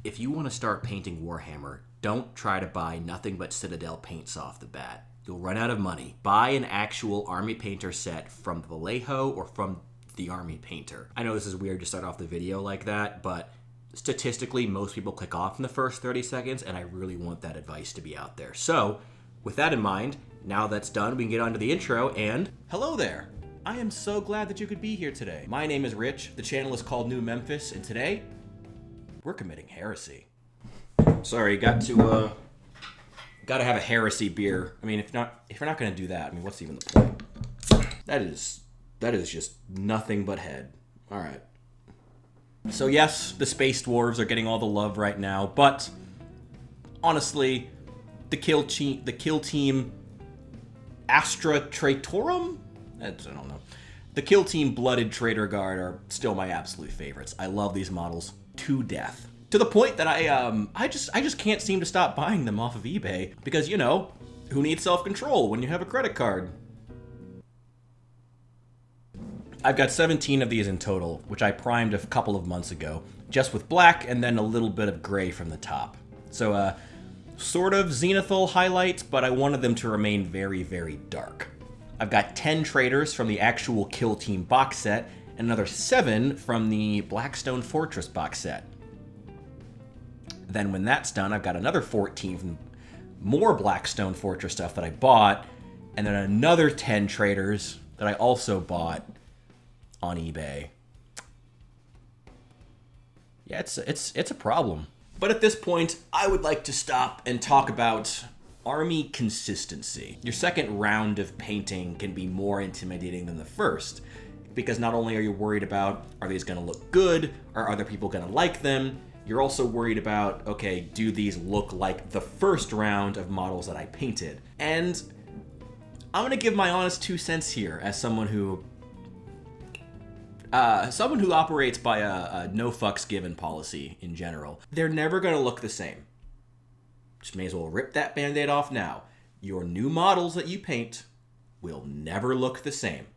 if you want to start painting Warhammer, don't try to buy nothing but Citadel paints off the bat. You'll run out of money. Buy an actual army painter set from Vallejo or from the army painter. I know this is weird to start off the video like that, but statistically, most people click off in the first 30 seconds, and I really want that advice to be out there. So, with that in mind, now that's done, we can get on to the intro, and hello there! I am so glad that you could be here today. My name is Rich, the channel is called New Memphis, and today, we're committing heresy. Sorry, gotta have a heresy beer. I mean, if you're not gonna do that, I mean, what's even the point? That is just nothing but head. All right. So yes, the Space Dwarves are getting all the love right now, but honestly, the kill team Astra Traitorum? I don't know. The kill team Blooded Traitor Guard are still my absolute favorites. I love these models to death. To the point that I just can't seem to stop buying them off of eBay because, you know, who needs self-control when you have a credit card? I've got 17 of these in total, which I primed a couple of months ago, just with black and then a little bit of gray from the top. So, sort of zenithal highlights, but I wanted them to remain very, very dark. I've got 10 traitors from the actual Kill Team box set, and another 7 from the Blackstone Fortress box set. Then when that's done, I've got another 14 from more Blackstone Fortress stuff that I bought, and then another 10 traitors that I also bought on eBay. Yeah, it's a problem. But at this point, I would like to stop and talk about army consistency. Your second round of painting can be more intimidating than the first, because not only are you worried about, are these gonna look good? Are other people gonna like them? You're also worried about, okay, do these look like the first round of models that I painted? And I'm gonna give my honest 2 cents here as someone who operates by a no fucks given policy in general. They're never gonna look the same. Just may as well rip that band-aid off now. Your new models that you paint will never look the same.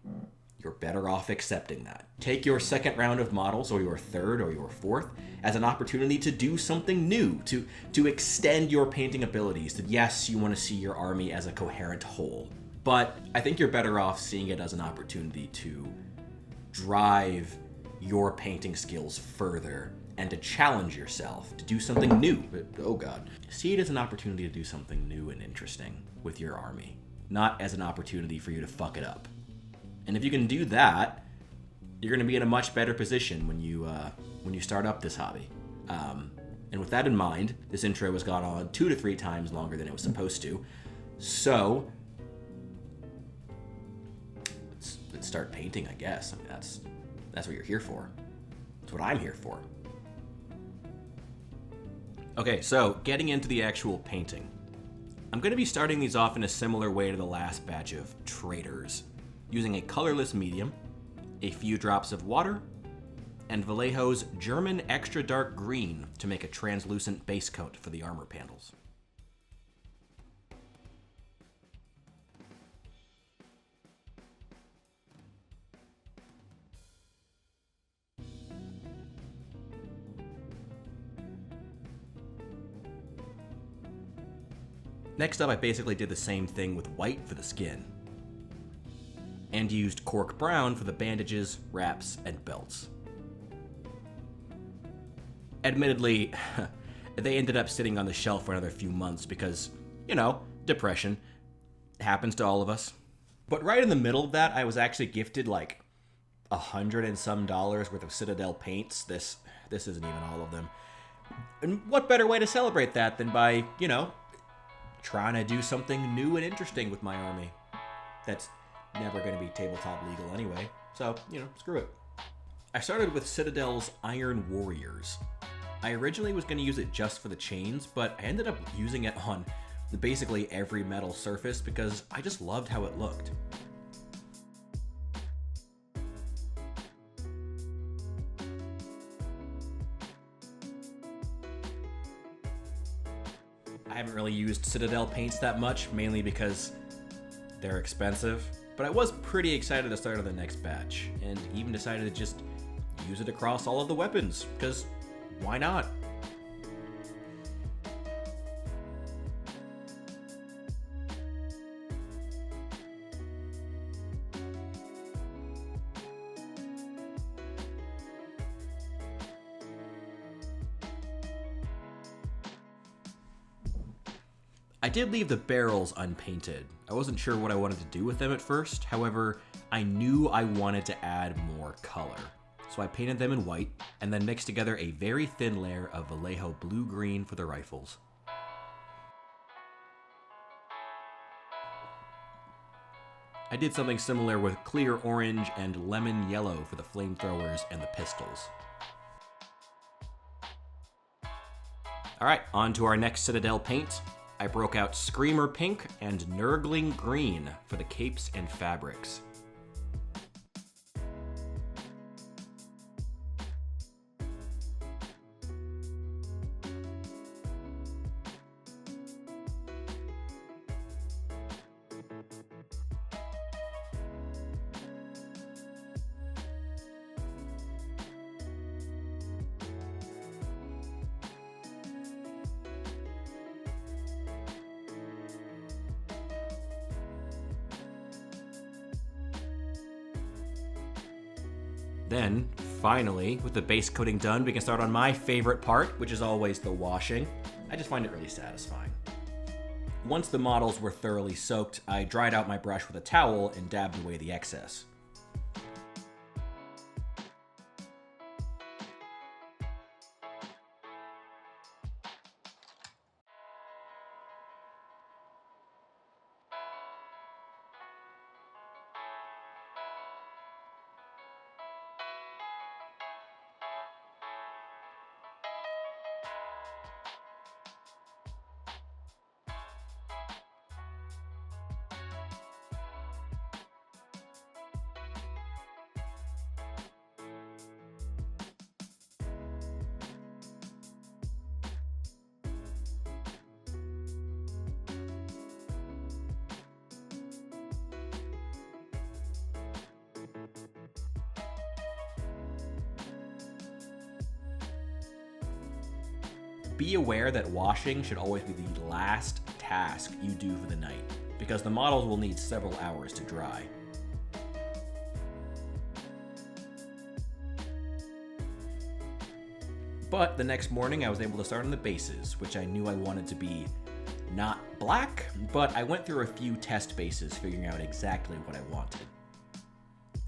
You're better off accepting that. Take your second round of models, or your third, or your fourth, as an opportunity to do something new, to extend your painting abilities. Yes, you want to see your army as a coherent whole, but I think you're better off seeing it as an opportunity to drive your painting skills further and to challenge yourself, to do something new. Oh God. See it as an opportunity to do something new and interesting with your army, not as an opportunity for you to fuck it up. And if you can do that, you're going to be in a much better position when you start up this hobby. And with that in mind, this intro has gone on 2 to 3 times longer than it was supposed to. So let's start painting, I guess. I mean, that's what you're here for. That's what I'm here for. Okay, so getting into the actual painting. I'm going to be starting these off in a similar way to the last batch of traitors, using a colorless medium, a few drops of water, and Vallejo's German extra dark green to make a translucent base coat for the armor panels. Next up, I basically did the same thing with white for the skin, and used cork brown for the bandages, wraps, and belts. Admittedly, they ended up sitting on the shelf for another few months because, you know, depression happens to all of us. But right in the middle of that, I was actually gifted like $100 and some worth of Citadel paints. This isn't even all of them. And what better way to celebrate that than by, you know, trying to do something new and interesting with my army. That's never going to be tabletop legal anyway, so, you know, screw it. I started with Citadel's Iron Warriors. I originally was going to use it just for the chains, but I ended up using it on basically every metal surface because I just loved how it looked. I haven't really used Citadel paints that much, mainly because they're expensive, but I was pretty excited to start on the next batch, and even decided to just use it across all of the weapons, because why not? I did leave the barrels unpainted. I wasn't sure what I wanted to do with them at first, however, I knew I wanted to add more color. So I painted them in white, and then mixed together a very thin layer of Vallejo blue-green for the rifles. I did something similar with clear orange and lemon yellow for the flamethrowers and the pistols. Alright, on to our next Citadel paint. I broke out Screamer Pink and Nurgling Green for the capes and fabrics. Then, finally, with the base coating done, we can start on my favorite part, which is always the washing. I just find it really satisfying. Once the models were thoroughly soaked, I dried out my brush with a towel and dabbed away the excess. Be aware that washing should always be the last task you do for the night, because the models will need several hours to dry. But the next morning I was able to start on the bases, which I knew I wanted to be not black, but I went through a few test bases figuring out exactly what I wanted.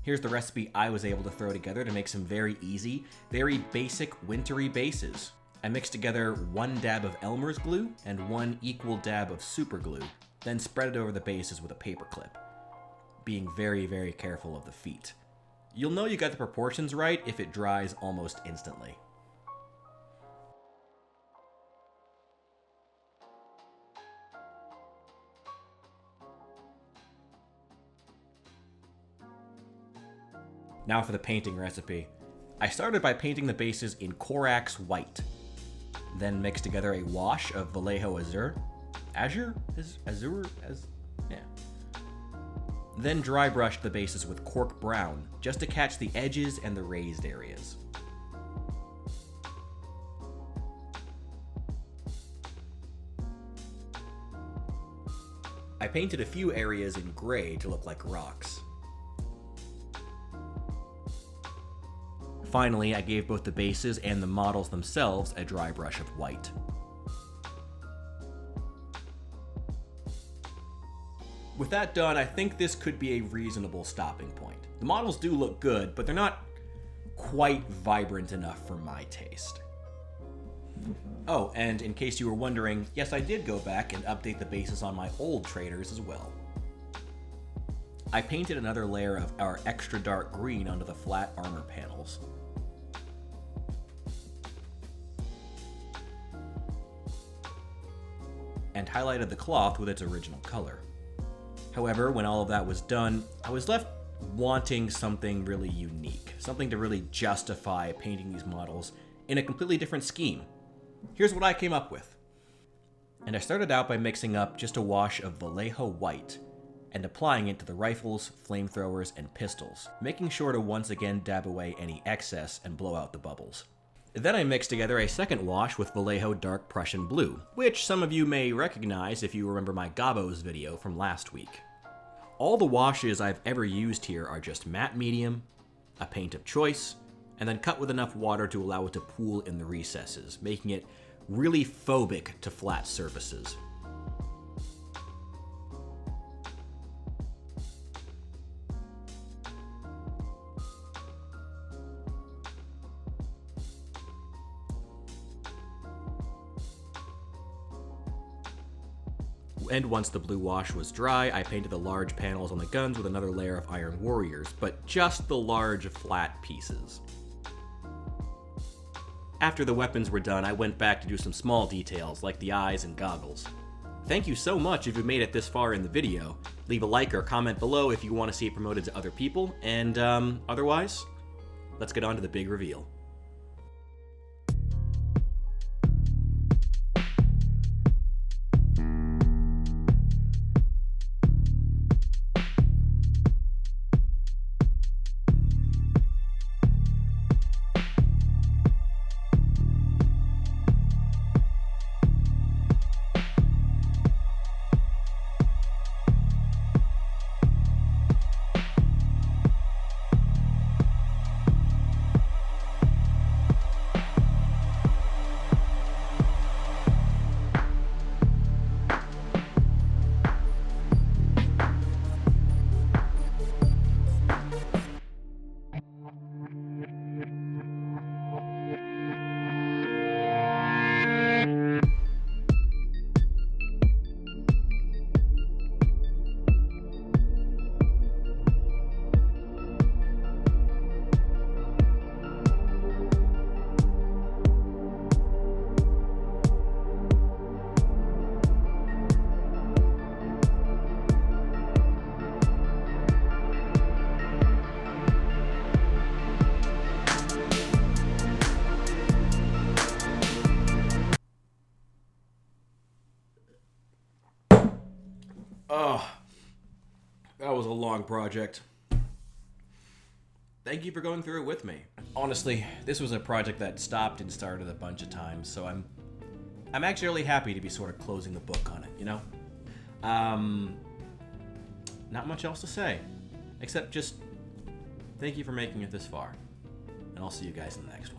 Here's the recipe I was able to throw together to make some very easy, very basic wintry bases. I mixed together 1 dab of Elmer's glue and 1 equal dab of super glue, then spread it over the bases with a paper clip, being very, very careful of the feet. You'll know you got the proportions right if it dries almost instantly. Now for the painting recipe. I started by painting the bases in Corax White, then mixed together a wash of Vallejo Azure. Then dry brushed the bases with Cork Brown, just to catch the edges and the raised areas. I painted a few areas in gray to look like rocks. Finally, I gave both the bases and the models themselves a dry brush of white. With that done, I think this could be a reasonable stopping point. The models do look good, but they're not quite vibrant enough for my taste. Oh, and in case you were wondering, yes, I did go back and update the bases on my old traitors as well. I painted another layer of our extra dark green onto the flat armor panels. And highlighted the cloth with its original color. However, when all of that was done, I was left wanting something really unique, something to really justify painting these models in a completely different scheme. Here's what I came up with. And I started out by mixing up just a wash of Vallejo White and applying it to the rifles, flamethrowers, and pistols, making sure to once again dab away any excess and blow out the bubbles. Then I mixed together a second wash with Vallejo Dark Prussian Blue, which some of you may recognize if you remember my Gabos video from last week. All the washes I've ever used here are just matte medium, a paint of choice, and then cut with enough water to allow it to pool in the recesses, making it really phobic to flat surfaces. And once the blue wash was dry, I painted the large panels on the guns with another layer of Iron Warriors, but just the large, flat pieces. After the weapons were done, I went back to do some small details, like the eyes and goggles. Thank you so much if you made it this far in the video. Leave a like or comment below if you want to see it promoted to other people, and otherwise, let's get on to the big reveal. Oh, that was a long project. Thank you for going through it with me. Honestly, this was a project that stopped and started a bunch of times, so I'm actually really happy to be sort of closing the book on it, you know? Not much else to say, except just thank you for making it this far, and I'll see you guys in the next one.